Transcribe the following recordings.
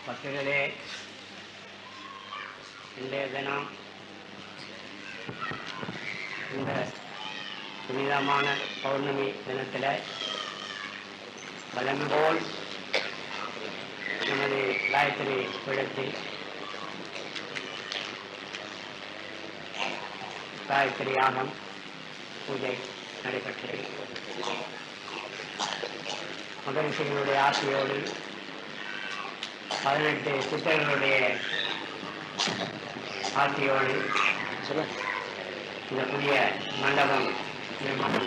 பக்தர்களே, இன்றைய தினம் இந்த புனிதமான பௌர்ணமி தினத்தில் வழமை போல் நமது காயத்ரி பீடத்தில் காயத்ரி யாகம் பூஜை நடைபெற்றது. மகரிஷிகளுடைய ஆசையோடு 18 சித்தர்களுடைய ஆசையோடு இந்த புதிய மண்டபம் நிர்மாணம்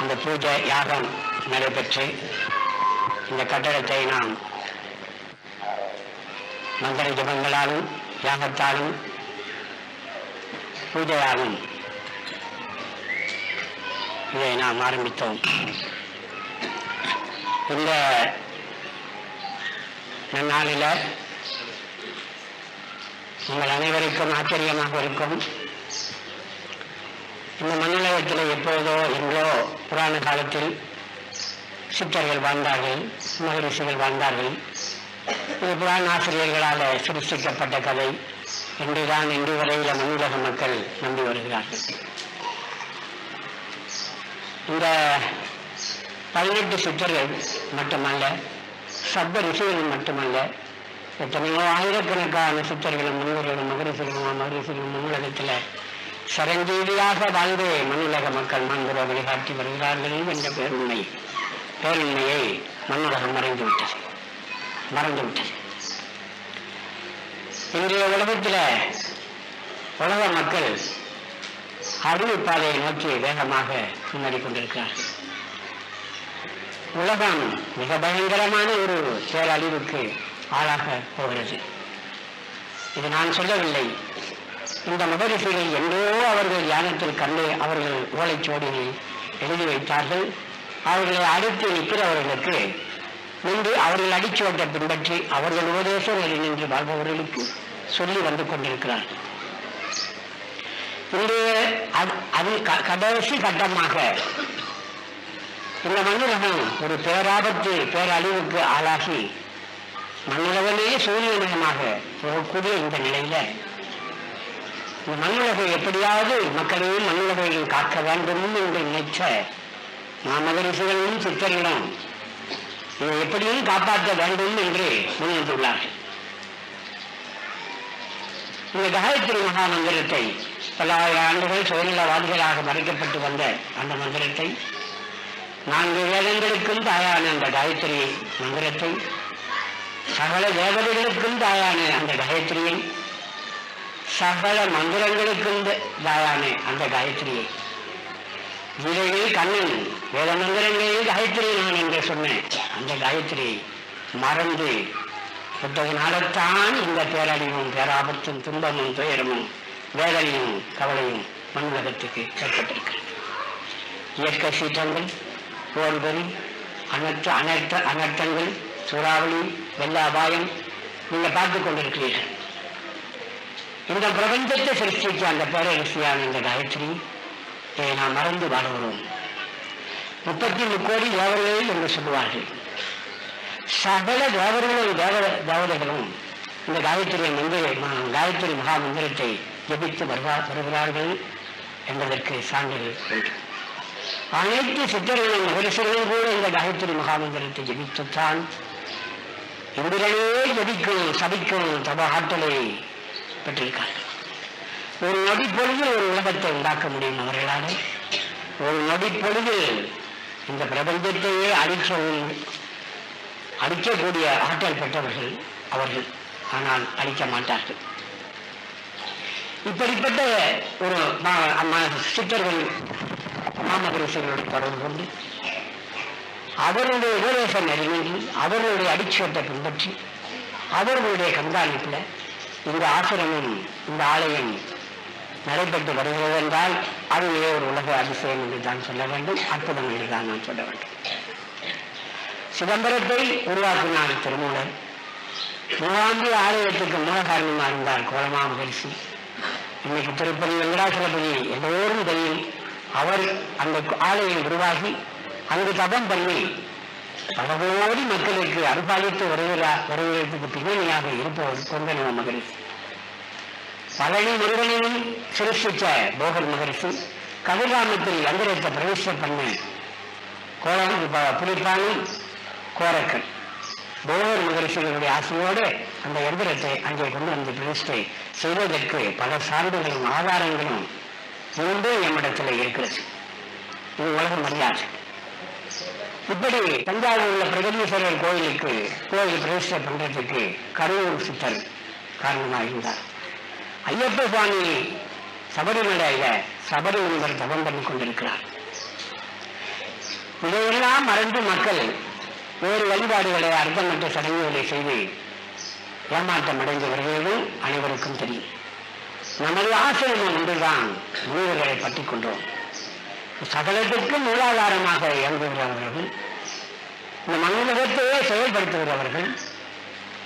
இந்த பூஜை யாகம் நடைபெற்று இந்த கட்டடத்தை நாம் மந்திர ஜபங்களாலும் யாகத்தாலும் பூஜையாலும் இதை நாம் ஆரம்பித்தோம். இந்த நன்னாளில் உங்கள் அனைவருக்கும் ஆச்சரியமாக இருக்கும். இந்த மண்ணுலகத்தில் எப்போதோ எங்கோ புராண காலத்தில் சித்தர்கள் வாழ்ந்தார்கள், மகரிஷிகள் வாழ்ந்தார்கள். இது புராண ஆசிரியர்களால் சிருஷ்டிக்கப்பட்ட கதை என்றுதான் இன்று வரையில் மண்ணுலக மக்கள் நம்பி வருகிறார்கள். இந்த 18 சித்தர்கள் மட்டுமல்ல, சப்த ரிஷிகள் மட்டுமல்ல, எத்தனையோ ஆயிரக்கணக்கான சித்தர்களும் முன்னோர்களும் மகரிஷிகளும் மண்ணுலகத்தில் சரஞ்சீவியாக வாழ்ந்து மண்ணுலக மக்கள் மாண்புற வழிகாட்டி வருகிறார்கள் என்ற பேருண்மையை மண்ணுலகம் மறந்துவிட்டது. இன்றைய உலகத்தில் உலக மக்கள் அறிவு பாதையை நோக்கி வேகமாக முன்னேறி கொண்டிருக்கிறார்கள். உலகம் மிக பயங்கரமான ஒரு பேரழிவுக்கு ஆளாக போகிறது. இது நான் சொல்லவில்லை. இந்த மகரிஷிகள் என்றோ அவர்கள் தியானத்தில் கண்டு அவர்கள் ஓலைச்சுவடியை எழுதி வைத்தார்கள். அவர்களை அடுத்து நிற்கிறவர்களுக்கு நின்று அவர்கள் அடிச்சுவட்டை பின்பற்றி அவர்கள் உபதேசங்களில் நின்று வாழ்பவர்களுக்கு சொல்லி வந்து கொண்டிருக்கிறார்கள். அது கடைசி கட்டமாக இந்த மண்ணுலகம் ஒரு பேராபத்து பேரழிவுக்கு ஆளாகி மண்ணுலகமே சூரியமயமாக போகக்கூடிய இந்த நிலையில இந்த மண்ணுலகை எப்படியாவது மக்களையும் மண்ணுலகையும் காக்க வேண்டும் என்று நினைச்ச மாமகரிஷிகளும் சித்தர்களும் இதை எப்படியும் காப்பாற்ற வேண்டும் என்று முன்வந்துள்ளார்கள். இந்த காயத்ரி மகா மந்திரத்தை பல்லாயிரம் ஆண்டுகள் சுயநலவாதிகளாக மறைக்கப்பட்டு வந்த அந்த மந்திரத்தை, 4 வேதங்களுக்கும் தாயான அந்த காயத்ரி மந்திரத்தை, சகல தேவதைகளுக்கும் தாயான அந்த காயத்ரியை, சகல மந்திரங்களுக்கும் தாயான அந்த காயத்ரியை, கீதையில் கண்ணன் வேத மந்திரங்களில் காயத்ரி நான் என்று சொன்னேன் அந்த காயத்ரியை மறந்து புத்தகனால்தான் இந்த பேரழிவும் பேராபத்தும் துன்பமும் துயரமும் வேதனையும் கவலையும் மண்ணுலகத்துக்கு ஏற்பட்டிருக்கிறது. இயற்கை சீற்றங்கள், போர்வெறி, அனர்த்தங்கள், சூறாவளி, வெள்ள அபாயம் நீங்கள் பார்த்து கொண்டிருக்கிறீர்கள். இந்த பிரபஞ்சத்தை சிருஷ்டிக்க அந்த பேரரசியான இந்த காயத்ரி இதை நாம் மறந்து வாழ்கிறோம். 33 கோடி தேவர்கள் என்று சொல்லுவார்கள். சகல தேவர்களும் தேவதைகளும் இந்த காயத்ரி மகா மந்திரத்தை ஜபித்து வருகிறார்கள் என்பதற்கு சான்றுகள் உண்டு. அனைத்து சித்தர்களும் மகரிஷிகளும் கூட இந்த காயத்ரி மகா மந்திரத்தை ஜபித்துத்தான் இந்திரனே ஜபிக்கும் சபிக்கும் தப ஆற்றலை பெற்றிருக்கார்கள். ஒரு நொடி பொழுதில் ஒரு உலகத்தை உண்டாக்க முடியும் அவர்களால். ஒரு நொடி பொழுதில் இந்த பிரபஞ்சத்தையே அழிக்கக்கூடிய ஆற்றல் பெற்றவர்கள் அவர்கள். ஆனால் அழிக்க மாட்டார்கள். இப்படிப்பட்ட ஒரு சித்தர்கள் மாமகரிஷிகளோடு தொடர்பு கொண்டு அவர்களுடைய உபதேசம் அறிந்து அவர்களுடைய அடிச்சுவட்டை பின்பற்றி அவர்களுடைய கண்காணிப்பில் இந்த ஆசிரமம் இந்த ஆலயம் நடைபெற்று வருகிறது என்றால் அதுவே ஒரு உலக அதிசயம் என்று தான் சொல்ல வேண்டும், அற்புதம் என்று தான் நான் சொல்ல வேண்டும். சிதம்பரத்தை உருவாக்கினார் திருமூலர். மூவாந்தி ஆலயத்துக்கு மூல காரணமாக இருந்தார் கோலமா மகரிஷி. இன்னைக்கு திருப்பதி வெங்கடாசலபதி எல்லோரும் தெரியும். அவர் அந்த ஆலயம் உருவாகி அங்கு தபம் பண்ணி பல கோடி மக்களுக்கு அருபாலித்து வருவதற்கு பின்னணியாக இருப்பவர் கொங்கணவ மகரிஷி. பழனி முருகனையும் சிருஷ்டித்த போகர் மகரிஷி. கதிர்காமத்தில் யந்திரத்தை பிரவேசம் பண்ண புலிப்பானும் கோரக்கன் போகர் மகரிஷிகளுடைய ஆசையோடு அந்த யந்திரத்தை அங்கே கொண்டு வந்து பிரதிஷ்டை செய்வதற்கு பல சான்றுகளும் ஆதாரங்களும் இன்று நம்மிடத்தில் இருக்கிறது. இது உலகம் அறியாது. இப்படி தஞ்சாவூர் உள்ள பிரகதீஸ்வரர் கோயில் பிரதிஷ்டை பண்றதுக்கு கரூர் சித்தர் காரணமாக இருந்தார். ஐயப்ப சுவாமி சபரிமலையில சபரி முனிவர் தபம் பண்ணி கொண்டிருக்கிறார். இதையெல்லாம் மறந்து மக்கள் வேறு வழிபாடுகளை அர்த்தமற்ற சடங்குகளை செய்து ஏமாற்றம் அடைந்து வருகிறது அனைவருக்கும் தெரியும். நமது ஆசிரியர் ஒன்றுதான் முனிவர்களை பற்றி கொண்டோம். சகலத்திற்கும் மூலாதாரமாக இயங்குகிறவர்கள், இந்த மனிதத்தையே செயல்படுத்துகிறவர்கள்,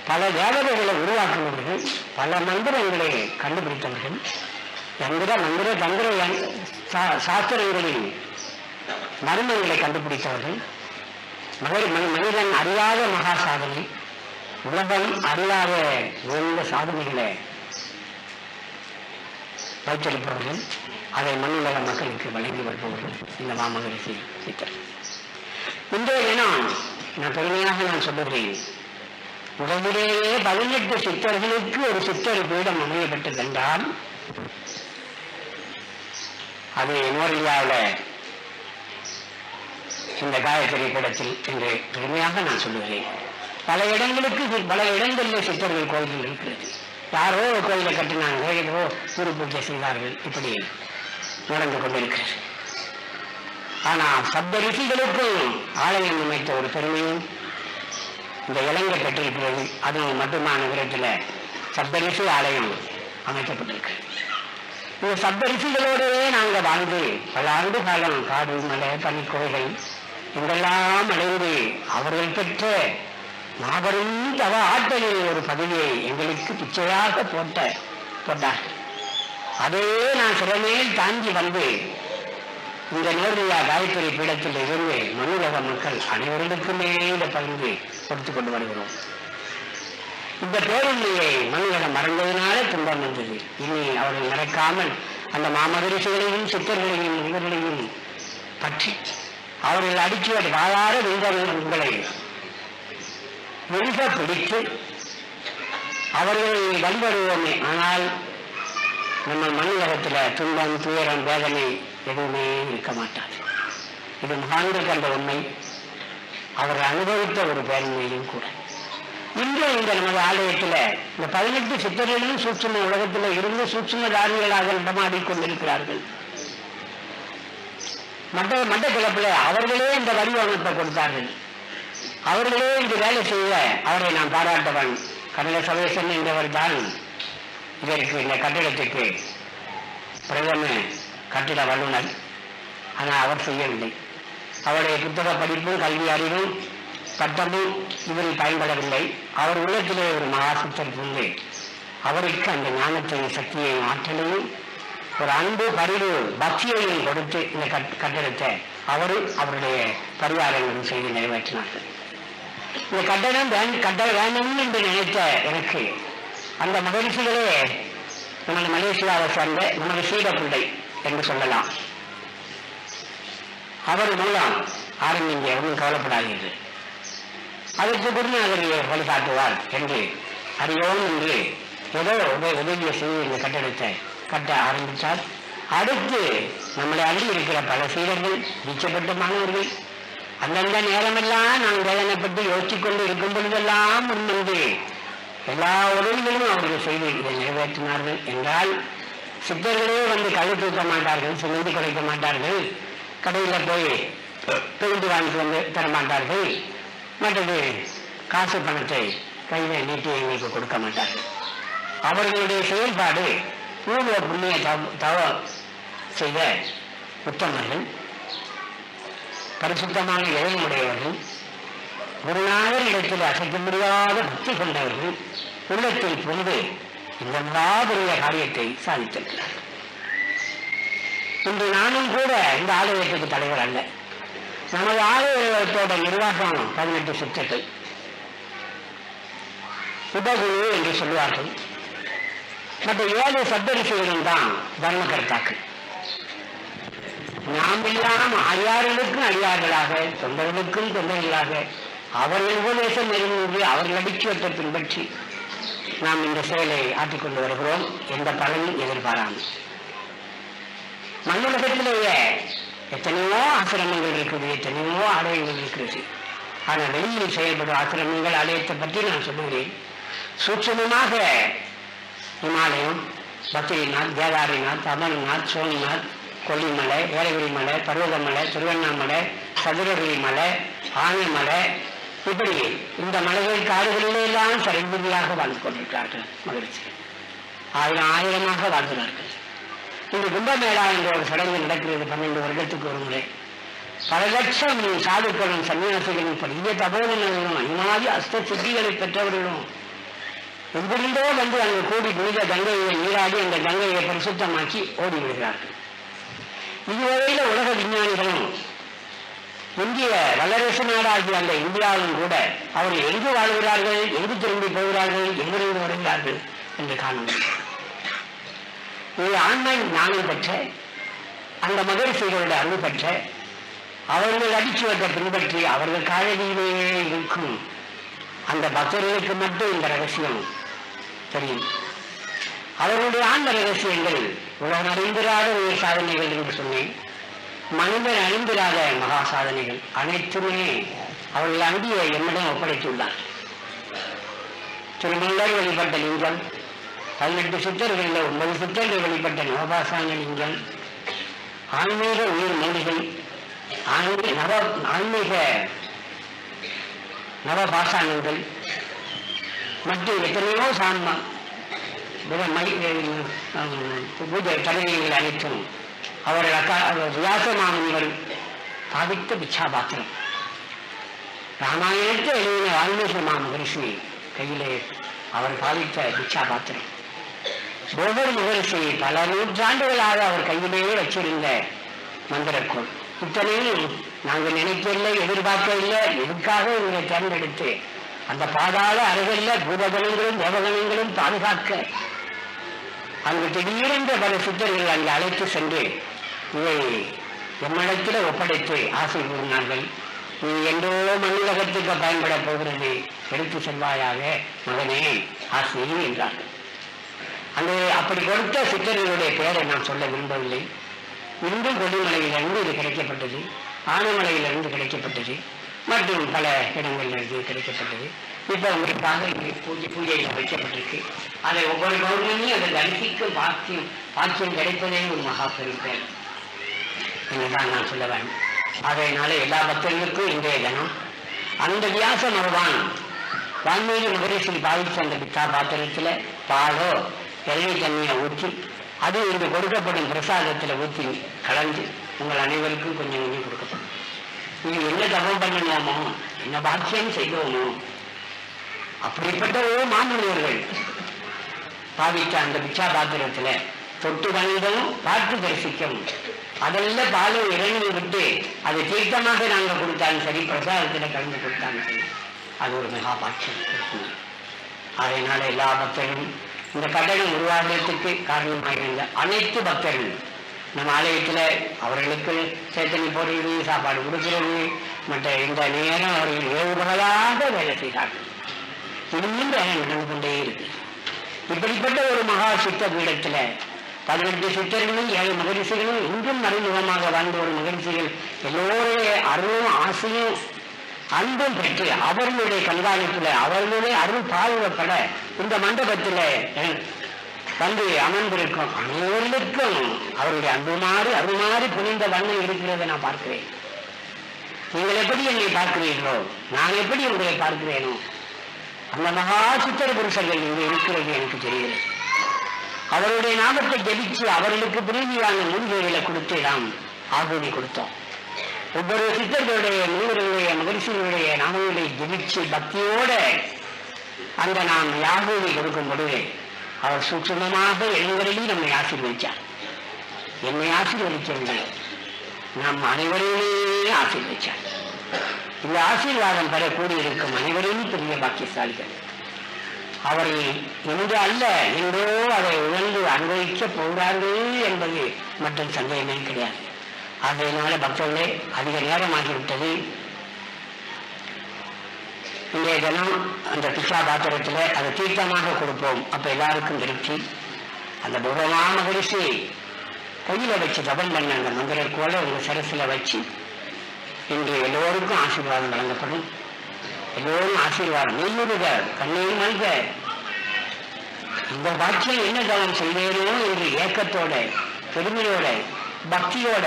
பல தேவதைகளை உருவாக்குபவர்கள், பல மந்திரங்களை கண்டுபிடித்தவர்கள், மந்திர தந்திர சாஸ்திரங்களின் மர்மங்களை கண்டுபிடித்தவர்கள், மனிதன் அறியாத மகா சாதனை, உலகம் அறியாத உயர்ந்த சாதனைகளை வைத்திருப்பவர்கள், அதை மண்ணுலக மக்களுக்கு வழங்கி வருபவர்கள் இந்த மாமகரிஷி சித்தர். இன்றைய தினம் நான் பெருமையாக சொல்லுகிறேன், உலகிலேயே 18 சித்தர்களுக்கு ஒரு சித்தர் பீடம் அமையப்பட்டது என்றால் அது நோர்லியாவில் இந்த காயத்ரி பீடத்தில் என்று பெருமையாக நான் சொல்லுகிறேன். பல இடங்களில் சித்தர்கள் கோயில்கள் இருக்கிறது. யாரோ கோயிலை கட்டினாங்க, ஏதோ குரு பூஜை செய்தார்கள், இப்படி நடந்து கொண்டிருக்கிறது. ஆனால் சப்த ரிஷிகளுக்கும் ஆலயம் அமைத்த ஒரு பெருமையும் இந்த இலங்கை பெற்றிருக்கிறது. அதுவும் மட்டுமான விதத்தில் சப்தரிஷி ஆலயம் அமைக்கப்பட்டிருக்கு. இந்த சப்தரிஷிகளோடவே நாங்கள் வாழ்ந்து பல ஆண்டு காலம் காடு மலை பனிக்கோயிலை இங்கெல்லாம் அடைந்து அவர்கள் பெற்ற மாபெரும் தவ ஆற்றலில் ஒரு பதவியை எங்களுக்கு பிச்சையாக போட்டார். அதையே நான் சிறமேல் தாங்கி வந்து இந்த நோர்லியா காயத்ரி பீடத்தில் இருந்து மண்ணுலக மக்கள் அனைவருக்குமே இந்த பகிர்ந்து கொடுத்துக் கொண்டு வருகிறோம். இந்த பேருண்மையை மண்ணுலகம் மறந்ததினாலே துன்பம் வந்தது. இனி அவர்கள் நடக்காமல் அந்த மாமகரிஷிகளையும் சித்தர்களையும் இவர்களையும் பற்றி அவர்கள் அடிச்சுவதை வாழாத உங்களை மிக பிடித்து அவர்களை வழிபடுவோமே. ஆனால் நம்ம மண்ணுலகத்தில் துன்பம் துயரம் வேதனை எதுவுமே இருக்க மாட்டாது. இது மகான்கள் கண்ட உண்மை, அவர்கள் அனுபவித்த ஒரு பேரண்மையும் கூட. இன்று இந்த நமது ஆலயத்தில் இந்த 18 சித்தர்களும் சூட்சும உலகத்தில் இருந்து சூட்சும தாரிகளாக நடமாடிக்கொண்டிருக்கிறார்கள். மட்டக்கிழப்பில் அவர்களே இந்த வடிவமைப்பை கொடுத்தார்கள். அவர்களே இந்த வேலை செய்ய அவரை நான் பாராட்டவன். கடல சவேசன் என்றவர் தான் இதற்கு இந்த கட்டிடத்துக்கு பிரதம கட்டிட வல்லுநர். ஆனால் அவர் செய்யவில்லை. அவருடைய புத்தக படிப்பும் கல்வி அறிவும் பட்டமும் இவரில் பயன்படவில்லை. அவர் உள்ளத்திலே ஒரு மகாசித்தர் புரிந்து அவருக்கு அந்த ஞானத்தையும் சக்தியையும் ஆற்றலையும் ஒரு அன்பு பரிவு பக்தியையும் கொடுத்து இந்த கட்டடத்தை அவருடைய பரிவாரங்களும் செய்து நிறைவேற்றினார்கள். இந்த கட்ட வேணும் என்று நினைத்த எனக்கு அந்த மகரிஷிகளே நமது மலேசியாவை சார்ந்த நமது சீடப்பிள்ளை என்று சொல்லலாம். அவர் மூலம் ஆரம்பிங்க, ஒன்றும் கவலைப்படாதீர்கள், அதற்கு குருநாதரியை வழிகாட்டுவார் என்று அறியோம் என்று ஏதோ உதவியை செய்து இந்த கட்டடத்தை கட்ட ஆரம்பித்தார். அடுத்து நம்மளை அருகி இருக்கிற பல சீடர்கள், வீச்சப்பட்ட மாணவர்கள் அந்தந்த நேரமெல்லாம் நான் வேதனைப்பட்டு யோசித்துக் கொண்டு இருக்கும் பொழுதெல்லாம் முன்வந்து எல்லா உதவிகளும் அவர்கள் செய்து இதை நிறைவேற்றினார்கள். என்றால் சித்தர்களே வந்து கழு தூக்க மாட்டார்கள், சுமந்து குறைக்க மாட்டார்கள், கடையில் போய் பெயிண்ட் வாங்கிட்டு வந்து தரமாட்டார்கள், மற்றது காசு பணத்தை கையில் நீட்டி எங்களுக்கு கொடுக்க மாட்டார்கள். அவர்களுடைய செயல்பாடு பூர்வ புண்ணிய தவ செய்த உத்தமர்கள், பரிசுத்தமான இறைமுடையவர்கள், குருநாதர் இடத்தில் அசைக்க முடியாத பக்தி கொண்டவர்கள் உள்ளத்தில் புரிந்து இந்த மாபெரிய காரியத்தை சாதித்திருக்கிறார். இன்று நானும் கூட இந்த ஆலயத்துக்கு தலைவர் அல்ல. நமது ஆலயத்தோட நிர்வாகம் 18 சித்தர்கள், உபகுரு என்று சொல்லுவார்கள். மற்ற 7 சப்தரிஷிகளும் தான் தர்மகர்த்தாக்கள். நாம் எல்லாம் அடியார்களுக்கும் அடியார்களாக, தொண்டர்களுக்கும் தொண்டர்களாக அவர்கள் உபதேசம் நெருங்கி அவர்கள் அடிச்சுவற்றை பின்பற்றி நாம் இந்த செயலை ஆற்றிக்கொண்டு வருகிறோம். எந்த பலனும் எதிர்பாராமல். மண்ணுலகத்திலேயே எத்தனையோ ஆசிரமங்கள் இருக்குது, எத்தனையோ ஆலயங்கள் இருக்கிறது. ஆனால் வெளியில் செயல்படும் ஆசிரமங்கள் ஆலயத்தை பற்றி நான் சொல்லுகிறேன். சூட்சமமாக இமாலயம், பத்ரிநாத், கேதாரிநாத், அமர்நாத், சோம்நாத், கொல்லிமலை, ஏலகிரி மலை, பர்வதமலை, திருவண்ணாமலை, சதுரகிரி மலை, ஆனைமலை, இப்படி இந்த மலைகள் காடுகளிலே எல்லாம் சரிபதியாக வாழ்ந்து கொண்டிருக்கிறார்கள். மகிழ்ச்சி ஆயிரமாக வாழ்கிறார்கள். இந்த கும்பமேளா என்ற ஒரு சடங்கு நடக்கிறது 12 வருடத்துக்கு ஒரு முறை. பல லட்சம் சாதுக்களும் சன்னியாசிகளும் பெரிய தபோதனர்களும் அனிமாதி அஸ்த சித்திகளை பெற்றவர்களும் எங்கிருந்தோ வந்து அங்கு கூடி புனித கங்கையை நீராடி அந்த கங்கையை பரிசுத்தமாக்கி ஓடி விடுகிறார்கள். இதுவரையில உலக விஞ்ஞானிகளும் இந்திய வல்லரசு நாடாகிய அந்த இந்தியாவிலும் கூட அவர்கள் எங்கு வாழ்கிறார்கள், எங்கு திரும்பி போகிறார்கள், எங்கிருந்து வருகிறார்கள் என்று காணணும். இது ஆன்மை ஞானம் பெற்ற அந்த மகரிஷிகளுடைய அருள் பெற்ற அவர்கள் அடிச்சுவத்தை பின்பற்றி அவர்கள் காலடியிலேயே இருக்கும் அந்த பக்தர்களுக்கு மட்டும் இந்த ரகசியம் தெரியும். அவர்களுடைய ஆன்ம ரகசியங்கள் உலகம் அறிந்திராத உயர் சாதனைகள் என்று சொன்னேன். மனிதன் அறிந்திராத மகா சாதனைகள் அனைத்துமே அவர்கள் அண்டிய என்னிடம் ஒப்படைத்துள்ளார். திருமலர் வழிபட்ட லிங்கம், 18 சித்தர்களில் 9 சித்தர்கள் வழிபட்ட நவபாசான லிங்கம், ஆன்மீக உயிர் மொழிகள், ஆன்மீக நவபாசானங்கள் மற்றும் எத்தனையோ சான்மா பூஜை தலைவர்கள் அனைத்தும் அவர்கள் வியாசமாமன்கள் பாவித்த பிச்சாபாத்திரம். ராமாயணத்தை எழுதின வால்மீகி மகரிஷி கையிலே அவர் பாவித்த பிச்சாபாத்திரம். ஒவ்வொரு மகரிஷி பல நூற்றாண்டுகளாக அவர் கையிலேயே வச்சிருந்த மந்திரக்கோள். இத்தனையும் நாங்கள் நினைக்கவில்லை, எதிர்பார்க்கவில்லை. எதுக்காக இவரை தேர்ந்தெடுத்து அந்த பாதாள அருகில் பூதகணங்களும் தேவகணங்களும் பாதுகாக்க அங்கு திடீரென்ற பல சித்தர்கள் அங்கு அழைத்து சென்று இதை எம்மிடத்தில் ஒப்படைத்து ஆசை கூறினார்கள். நீ என்றோ மண்ணுலகத்துக்கு பயன்பட போகிறது, எடுத்து செல்வாயாக மகனே ஆசை என்றார்கள். அந்த அப்படி கொடுத்த சித்தர்களுடைய பெயரை நான் சொல்ல விரும்பவில்லை. இன்றும் கொல்லிமலையிலிருந்து இது கிடைக்கப்பட்டது, ஆனைமலையிலிருந்து கிடைக்கப்பட்டது, மற்றும் பல இடங்களிலிருந்து கிடைக்கப்பட்டது. இப்போ உங்களுக்காக பூஜையில் வைக்கப்பட்டிருக்கு. அதை ஒவ்வொரு பௌர்ணமியும் அதை தரிசிக்கும் பாக்கியம் கிடைப்பதே ஒரு மகா பெரும்பேர் என்றுதான் நான் சொல்ல வேண்டும். அதனால எல்லா பக்தர்களுக்கும் இன்றைய தினம் அந்த வியாச மகவான் வான்மீகி மகரிஷி பாவித்த அந்த பித்தா பாத்திரத்தில் பாலோ எண்ணெய் தண்ணியை ஊற்றி அது இங்கு கொடுக்கப்படும் பிரசாதத்தில் ஊற்றி கலந்து உங்கள் அனைவருக்கும் கொஞ்சம் கொஞ்சம் கொடுக்கப்படும். நீங்கள் என்ன தபம் பண்ணணுமோ, என்ன பாக்கியம் செய்வோமோ, அப்படிப்பட்ட ஒரு மாமனியர்கள் பாவித்த அந்த பிச்சா பாத்திரத்துல தொட்டு வந்ததும் பார்த்து தரிசிக்கவும், அதெல்லாம் பாலும் இறங்கி விட்டு அது தீர்த்தமாக நாங்கள் கொடுத்தாலும் சரி, பிரசாதத்தில் கலந்து கொடுத்தாலும் சரி, அது ஒரு மகா பாக்கியம். அதனால எல்லா பக்தர்களும் இந்த கட்டணம் உருவாகிறதுக்கு காரணமாக இருந்த அனைத்து பக்தர்கள் நம்ம ஆலயத்தில் அவர்களுக்கு சேத்தனி போடுறது, சாப்பாடு கொடுக்கிறது, மற்ற இந்த நேரம் அவர்கள் ஏவுபகலாக வேலை செய்தார்கள். இன்னும் வேலை நடந்து கொண்டே இருக்கு. இப்படிப்பட்ட ஒரு மகா சித்த பீடத்தில் 18 சித்தர்களும் 7 மகரிஷிகளும் இன்றும் மறைமுகமாக வாழ்ந்த ஒரு மகரிஷிகள் எல்லோருடைய அருளும் ஆசையும் அன்பும் பெற்று அவர்களுடைய கண்காணிப்புல அவர்களுடைய அருள் பாதுகாப்பட இந்த மண்டபத்தில் வந்து அமர்ந்திருக்கும் அனைவருக்கும் அவருடைய அன்புமாறு அருள்மாறு புனிந்த வண்ணம் இருக்கிறதை நான் பார்க்கிறேன். நீங்கள் எப்படி என்னை பார்க்கிறீர்களோ நான் எப்படி உங்களை பார்க்கிறேனோ அந்த மகா சித்திர புருஷர்கள் இங்கே இருக்கிறது எனக்கு தெரிகிறது. அவருடைய நாமத்தை ஜபிச்சு அவர்களுக்கு பிரீதியான மூலிகைகளை கொடுத்து நாம் ஆகுதி கொடுத்தோம். ஒவ்வொரு சித்தர்களுடைய முனிவர்களுடைய மகிழ்ச்சிகளுடைய நாமங்களை ஜபிச்சு பக்தியோட அந்த நாம் யாகூதி கொடுக்கும் பொழுது அவர் சூட்சமமாக எழுவரையும் நம்மை ஆசீர்வதித்தார். என்னை ஆசீர்வதிக்கவில்லை, நம் அனைவரையுமே ஆசீர்வதித்தார். இந்த ஆசீர்வாதம் பெற கூடியிருக்கும் அனைவரையும் பெரிய பாக்கியசாலிகள். அவரை என்று அல்ல என்றோ அதை உணர்ந்து அனுபவிக்க போகிறார்கள் என்பது மட்டும் சந்தேகமே கிடையாது. அதனால பக்தர்களே, அதிக நேரமாகிவிட்டது. இன்றைய தினம் அந்த பிச்சா பாத்திரத்தில் அதை தீர்த்தமாக கொடுப்போம். அப்ப எல்லாருக்கும் திருப்தி. அந்த பூர்வமான மகிழ்ச்சி கையில வச்சு ஜபம் பண்ண அந்த மந்திரக்கோளை உங்க சரசில் வச்சு இன்று எல்லோருக்கும் ஆசீர்வாதம் வழங்கப்படும். எல்லோரும் ஆசீர்வாதம் நெய்யுறுக கண்ணீர் மல்க. இந்த பாக்கியம் என்ன தவம் செய்தேனோ என்று ஏக்கத்தோட பெருமையோட பக்தியோட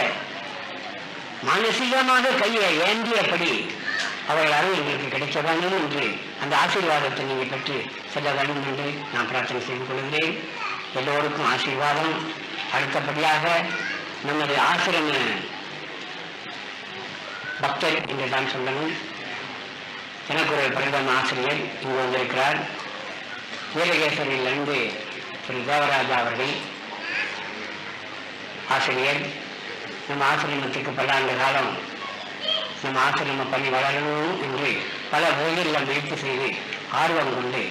மானசீகமாக கையை ஏந்தியபடி அவர்கள் அருள் எங்களுக்கு கிடைக்க வேண்டும் என்று அந்த ஆசீர்வாதத்தை நீங்கள் பெற்று செல்ல வேண்டும் என்று நான் பிரார்த்தனை செய்து கொள்கிறேன். எல்லோருக்கும் ஆசீர்வாதம். அடுத்தபடியாக நமது ஆசிரம பக்தர் என்று தான் சொல்லணும். எனக்கு ஒரு பிரதம ஆசிரியர் இங்கு வந்திருக்கிறார். வீரகேசரிலிருந்து திரு தேவராஜா அவர்கள் ஆசிரியர். நம்ம ஆசிரமத்துக்கு பல ஆண்டு காலம் நம்ம ஆசிரம பணி வளரணும் என்று பல வகைகளில் முயற்சி செய்து ஆர்வம் கொண்டு